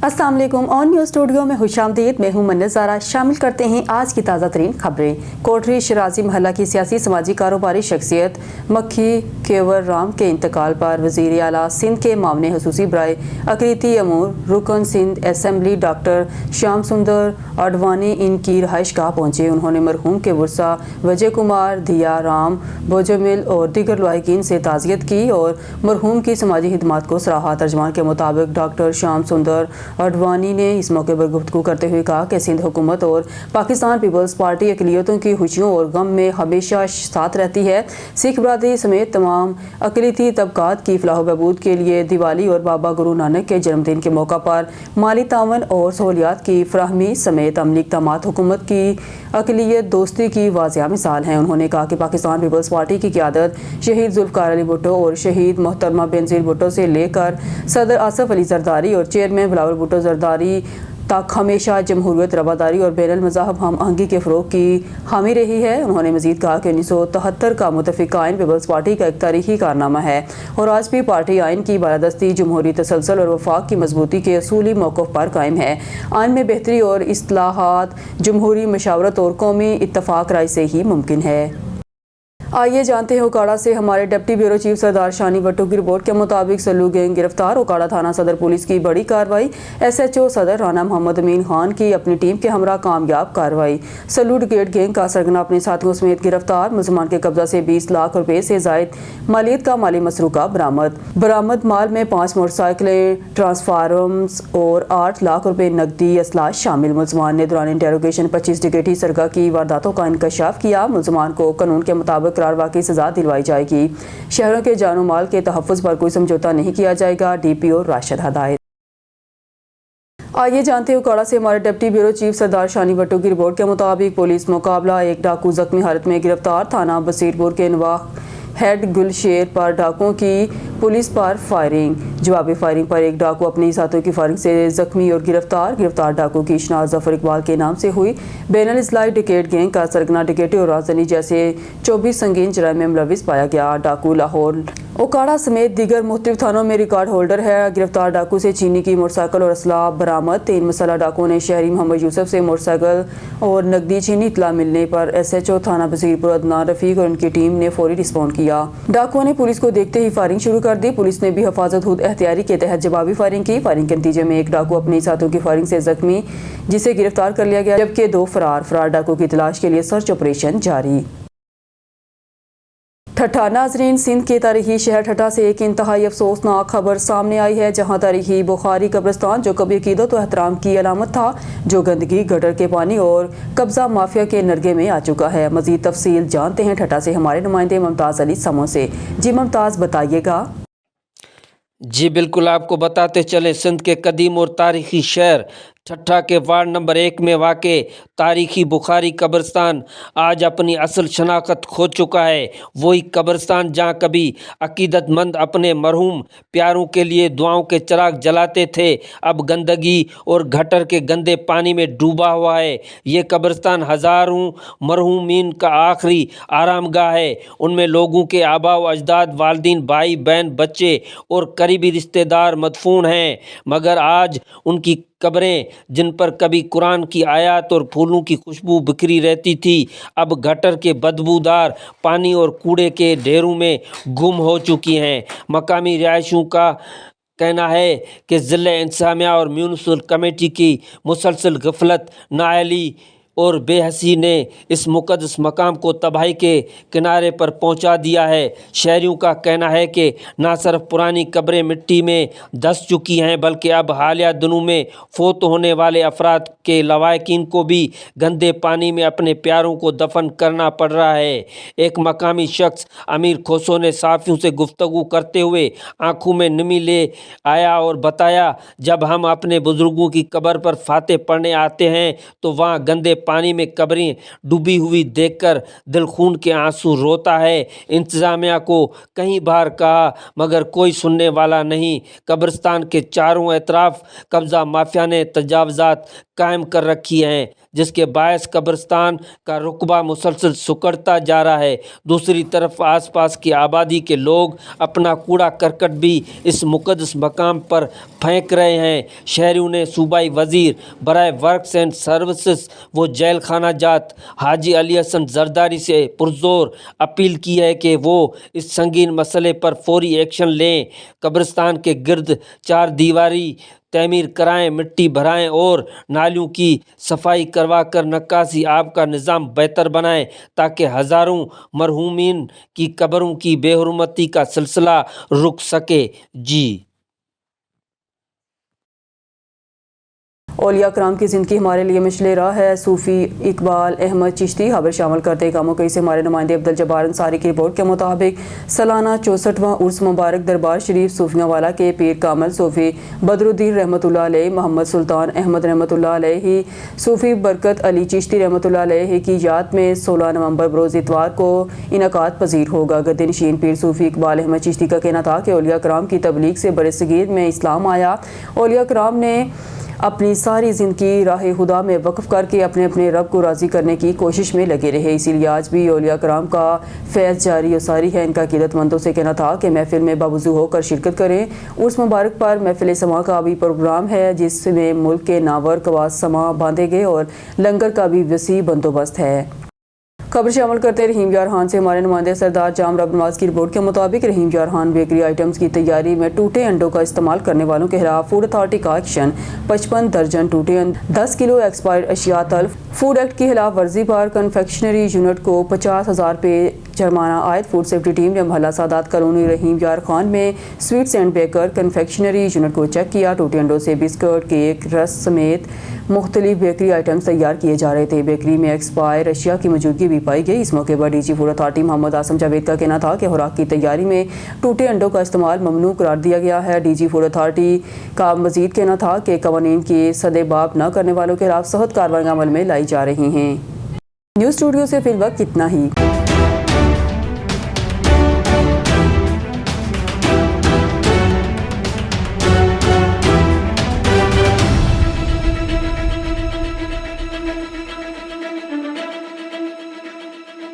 अस्सलाम वालेकुम। On news studio में खुशामदीद। मैं हूं मन्नत ज़ारा। शामिल करते हैं आज की ताज़ा तरीन खबरें। कोटरी शराजी महल्ला की सियासी समाजी कारोबारी शख्सियत मक्खी केवर राम के इंतकाल पर वज़ीर आला सिंध के मामले खसूसी बराए अक़लीती अमूर रुकन सिंध असम्बली डॉक्टर श्याम सुंदर आडवाणी इनकी रहाइश गाह पहुँचे। उन्होंने मरहूम के वर्सा विजय कुमार, दिया राम, बोजमिल और दीगर लवाहिकीन से ताज़ियत की और मरहूम की समाजी खिदमात को सराहा। तर्जमान के मुताबिक डॉक्टर श्याम सुंदर आडवाणी ने इस मौके पर गुफ्तगू करते हुए कहा कि सिंध हुकूमत और पाकिस्तान पीपल्स पार्टी अक़लियतों की खुशियों और गम में हमेशा साथ रहती है। सिख बरादरी समेत तमाम अक़लीती तबकात की फलाह व बहबूद के लिए दिवाली और बाबा गुरु नानक के जन्मदिन के मौका पर माली तावन और सहूलियात की फराहमी समेत अमली इक़दामात हुकूमत की अक़लियत दोस्ती की वाज़िया मिसाल हैं। उन्होंने कहा कि पाकिस्तान पीपल्स पार्टी की क़यादत शहीद ज़ुल्फ़िकार अली भुट्टो और शहीद मोहतरमा बेनज़ीर भुट्टो से लेकर सदर आसिफ अली ज़रदारी और चेयरमैन बिलावल भुट्टो ज़रदारी तक हमेशा जमहूरियत, रवादारी और बैनुल मज़ाहब हम आहंगी के फ़रोग़ की हामी रही है। उन्होंने मज़ीद कहा कि 1973 का मुत्तफ़िक़ आइन पीपल्स पार्टी का एक तारीख़ी कारनामा है और आज भी पार्टी आइन की बालादस्ती, जमहूरी तसलसल और वफ़ाक़ की मजबूती के असूली मौक़िफ़ पर कायम है। आइन में बेहतरी और इस्लाहात जमहूरी मशावरत और कौमी इत्तफ़ाक़ राय से ही मुमकिन है। आइए जानते हैं उकाड़ा से हमारे डिप्टी ब्यूरो चीफ सरदार शानी भट्टो की रिपोर्ट के मुताबिक सल्लू गैंग गिरफ्तार। उकाड़ा थाना सदर पुलिस की बड़ी कार्रवाई। SHO सदर राना मोहम्मद अमीन खान की अपनी टीम के हमरा कामयाब कार्रवाई। सल्लू डिकेट गैंग का सरगना अपने साथियों समेत गिरफ्तार। मुलजमान के कब्जा से 20 लाख रुपए से जायद मालियत का माली मसरूका बरामद माल में 5 मोटरसाइकिलें, ट्रांसफार्मर्स और 8 लाख रुपए नकदी असला शामिल। मुलजमान ने दौरान इंटेरोगेशन 25 डिकेटी सरगा की वारदातों का इंकशाफ किया। मुलजमान को कानून के मुताबिक वाकई सजा दिलवाई जाएगी। शहरों के जानो माल के तहफ़्फ़ुज़ पर कोई समझौता नहीं किया जाएगा। DPO राशिद हदायत। आइए जानते हैं उकाड़ा से हमारे डिप्टी ब्यूरो चीफ सरदार शानी भट्टो की रिपोर्ट के मुताबिक पुलिस मुकाबला, एक डाकू जख्मी हालत में गिरफ्तार। थाना बसीरपुर के नवाह हेड गुलशेर पर डाकुओं की पुलिस पर फायरिंग। जवाबी फायरिंग पर एक डाकू अपने साथियों की फायरिंग से जख्मी और गिरफ्तार डाकू की शनाख्त जफर इकबाल के नाम से हुई। बैनुल इस्लाही डिकेट गैंग का सरगना डिकेटी और राजधानी जैसे 24 संगीन जराइम में मुलविस पाया गया। डाकू लाहौर, उकाड़ा समेत दीगर मुख्तलिफ थानों में रिकॉर्ड होल्डर है। गिरफ्तार डाकू से चीनी की मोटरसाइकिल और असला बरामद। 3 मसाला डाकुओं ने शहरी मोहम्मद यूसुफ से मोटरसाइकिल और नकदी चीनी इतला मिलने पर SHO थाना बसीरपुर अदनान रफीक और उनकी टीम ने फौरी रिस्पॉन्ड किया। डाकुओं ने पुलिस को देखते ही फायरिंग शुरू कर दी। पुलिस ने भी हिफाजत खुद एहतियारी के तहत जवाबी फायरिंग की। फायरिंग के नतीजे में एक डाकू अपने साथियों की फायरिंग से जख्मी, जिसे गिरफ्तार कर लिया गया, जबकि 2 फरार डाकू की तलाश के लिए सर्च ऑपरेशन जारी। ठट्ठा। नाजरीन, सिंध के तारीखी शहर ठट्ठा से एक इंतहाई अफसोसनाक खबर सामने आई है, जहां तारीखी बुखारी कब्रिस्तान, जो कभी अकीदत और एहतराम की अलामत था, जो गंदगी, गटर के पानी और कब्जा माफिया के नरगे में आ चुका है। मजीद तफसील जानते हैं ठट्ठा से हमारे नुमाइंदे मुमताज़ अली समो से। जी मुमताज़, बताइएगा। जी बिल्कुल, आपको बताते चले, सिंध के कदीम और तारीखी शहर ठट्ठा के वार्ड नंबर 1 में वाक़े तारीखी बुखारी कब्रिस्तान आज अपनी असल शनाख्त खो चुका है। वही कब्रिस्तान जहां कभी अकीदतमंद अपने मरहूम प्यारों के लिए दुआओं के चिराग जलाते थे, अब गंदगी और गटर के गंदे पानी में डूबा हुआ है। ये कब्रिस्तान हज़ारों मरहूमीन का आखिरी आरामगाह है। उनमें लोगों के आबा व अजदाद, वालिदैन, भाई बहन, बच्चे और करीबी रिश्तेदार मदफून हैं, मगर आज उनकी कब्रें, जिन पर कभी कुरान की आयत और फूलों की खुशबू बिखरी रहती थी, अब गटर के बदबूदार पानी और कूड़े के ढेरों में गुम हो चुकी हैं। मकामी रिहायशियों का कहना है कि ज़िला इंतज़ामिया और म्यूनिसिपल कमेटी की मुसलसल गफलत, नाअहली और बेहसी ने इस मुक़द्दस मकाम को तबाही के किनारे पर पहुंचा दिया है। शहरियों का कहना है कि न सिर्फ पुरानी कब्रें मिट्टी में धंस चुकी हैं, बल्कि अब हालिया दिनों में फोत होने वाले अफराद के लवाहिकीन को भी गंदे पानी में अपने प्यारों को दफन करना पड़ रहा है। एक मकामी शख्स अमीर खोसो ने साफ़ियों से गुफ्तगू करते हुए आंखों में नमी ले आया और बताया, जब हम अपने बुजुर्गों की कब्र पर फाते पढ़ने आते हैं तो वहाँ गंदे पानी में कब्रें डूबी हुई देखकर दिल खून के आंसू रोता है। इंतज़ामिया को कई बार कहा, मगर कोई सुनने वाला नहीं। कब्रिस्तान के चारों एतराफ कब्जा माफिया ने तजावजात कायम कर रखी हैं। جس کے باعث قبرستان کا رقبہ مسلسل سکڑتا جا رہا ہے۔ دوسری طرف آس پاس کی آبادی کے لوگ اپنا کوڑا کرکٹ بھی اس مقدس مقام پر پھینک رہے ہیں۔ شہریوں نے صوبائی وزیر برائے ورکس اینڈ سروسز و جیل خانہ جات حاجی علی حسن زرداری سے پرزور اپیل کی ہے کہ وہ اس سنگین مسئلے پر فوری ایکشن لیں، قبرستان کے گرد چار دیواری تعمیر کرائیں، مٹی بھرائیں اور نالیوں کی صفائی کروا کر نکاسی آب کا نظام بہتر بنائیں تاکہ ہزاروں مرحومین کی قبروں کی بے حرمتی کا سلسلہ رک سکے۔ اولیاء کرام کی زندگی ہمارے لیے مشعل راہ ہے۔ صوفی اقبال احمد چشتی خبر شامل کرتے کاموں کئی سے ہمارے نمائندے عبدالجبار انصاری کی رپورٹ کے مطابق سالانہ 64واں عرس مبارک دربار شریف صوفیاں والا کے پیر کامل صوفی بدر الدین رحمۃ اللہ علیہ، محمد سلطان احمد رحمۃ اللہ علیہ، صوفی برکت علی چشتی رحمۃ اللہ علیہ کی یاد میں 16 نومبر بروز اتوار کو انعقاد پذیر ہوگا۔ گدی نشین پیر صوفی اقبال احمد چشتی کا کہنا تھا کہ اولیاء کرام کی تبلیغ سے برصغیر میں اسلام آیا۔ اولیاء کرام نے اپنی ساری زندگی راہ خدا میں وقف کر کے اپنے رب کو راضی کرنے کی کوشش میں لگے رہے، اسی لیے آج بھی اولیاء کرام کا فیض جاری و ساری ہے۔ ان کا عقیدت مندوں سے کہنا تھا کہ محفل میں باوضو ہو کر شرکت کریں۔ عرس مبارک پر محفل سماع کا بھی پروگرام ہے جس میں ملک کے نامور قواس سماع باندھے گئے اور لنگر کا بھی وسیع بندوبست ہے۔ خبر شامل کرتے رحیم یار خان سے ہمارے نمائندے سردار جام رب نواز کی رپورٹ کے مطابق رحیم یار خان بیکری آئٹمز کی تیاری میں ٹوٹے انڈوں کا استعمال کرنے والوں کے خلاف فوڈ اتھارٹی کا ایکشن، 55 درجن ٹوٹے 10 کلو ایکسپائرڈ اشیاء تلف۔ فوڈ ایکٹ کی خلاف ورزی پر کنفیکشنری یونٹ کو 50,000 روپے جرمانہ عائد۔ فوڈ سیفٹی ٹیم نے محلہ سادات کالونی رحیم یار خان میں sweets and baker confectionery unit کو چیک کیا۔ ٹوٹے انڈوں سے بسکٹ، کیک، رس سمیت مختلف بیکری آئٹمز تیار کیے جا رہے تھے۔ بیکری میں ایکسپائر اشیاء کی موجودگی بھی پائی گئی۔ اس موقع پر ڈی جی فوڈ اتھارٹی محمد آسم جاوید کا کہنا تھا کہ خوراک کی تیاری میں ٹوٹے انڈوں کا استعمال ممنوع قرار دیا گیا ہے۔ ڈی جی فوڈ اتھارٹی کا مزید کہنا تھا کہ قوانین کی سدباب نہ کرنے والوں کے خلاف سخت کارروائیاں عمل میں لائی جا رہی ہیں۔ نیوز اسٹوڈیو سے فی الوقت اتنا ہی۔